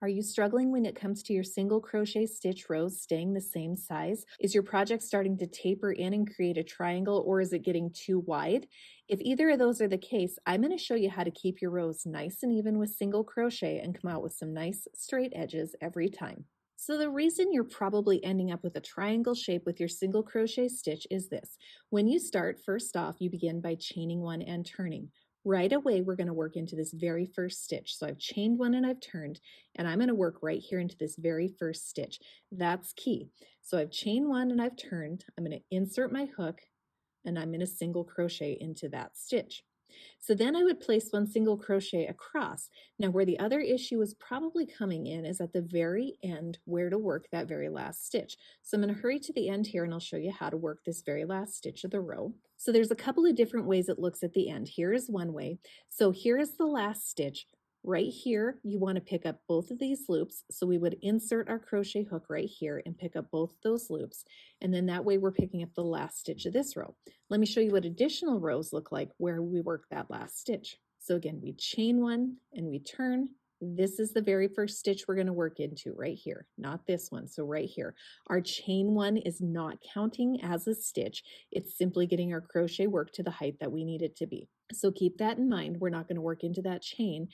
Are you struggling when it comes to your single crochet stitch rows staying the same size? Is your project starting to taper in and create a triangle, or is it getting too wide? If either of those are the case, I'm going to show you how to keep your rows nice and even with single crochet and come out with some nice straight edges every time. So the reason you're probably ending up with a triangle shape with your single crochet stitch is this. When you start, first off, you begin by chaining one and turning. Right away, we're going to work into this very first stitch. So I've chained one and I've turned, and I'm going to work right here into this very first stitch. That's key. So I've chained one and I've turned. I'm going to insert my hook, and I'm going to single crochet into that stitch. So then I would place one single crochet across. Now where the other issue is probably coming in is at the very end where to work that very last stitch. So I'm going to hurry to the end here and I'll show you how to work this very last stitch of the row. So there's a couple of different ways it looks at the end. Here is one way. So here is the last stitch. Right here, you want to pick up both of these loops. So we would insert our crochet hook right here and pick up both those loops. And then that way we're picking up the last stitch of this row. Let me show you what additional rows look like where we work that last stitch. So again, we chain one and we turn. This is the very first stitch we're going to work into right here, not this one. So right here, our chain one is not counting as a stitch. It's simply getting our crochet work to the height that we need it to be. So keep that in mind. We're not going to work into that chain,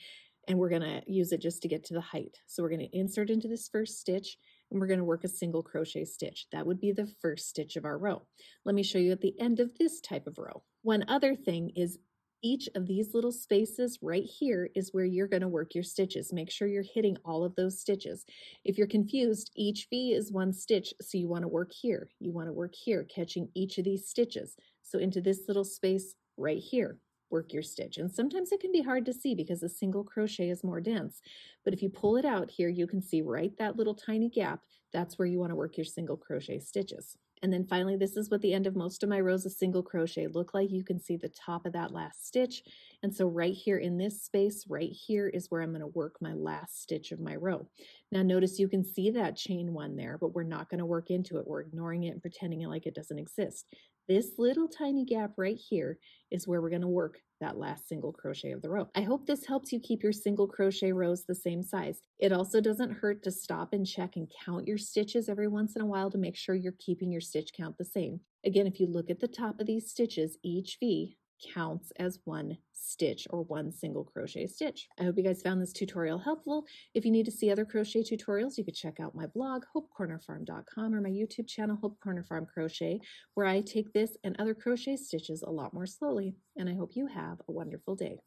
and we're going to use it just to get to the height. So we're going to insert into this first stitch, and we're going to work a single crochet stitch. That would be the first stitch of our row. Let me show you at the end of this type of row. One other thing is each of these little spaces right here is where you're going to work your stitches. Make sure you're hitting all of those stitches. If you're confused, each V is one stitch, so you want to work here. You want to work here, catching each of these stitches. So into this little space right here, work your stitch. And sometimes it can be hard to see because a single crochet is more dense. But if you pull it out here, you can see right that little tiny gap. That's where you want to work your single crochet stitches. And then finally, this is what the end of most of my rows of single crochet look like. You can see the top of that last stitch. And so right here in this space, right here is where I'm going to work my last stitch of my row. Now notice you can see that chain one there, but we're not going to work into it. We're ignoring it and pretending like it doesn't exist. This little tiny gap right here is where we're going to work that last single crochet of the row. I hope this helps you keep your single crochet rows the same size. It also doesn't hurt to stop and check and count your stitches every once in a while to make sure you're keeping your stitch count the same. Again, if you look at the top of these stitches, each V counts as one stitch or one single crochet stitch. I hope you guys found this tutorial helpful. If you need to see other crochet tutorials, you could check out my blog, hopecornerfarm.com, or my YouTube channel, Hope Corner Farm Crochet, where I take this and other crochet stitches a lot more slowly. And I hope you have a wonderful day.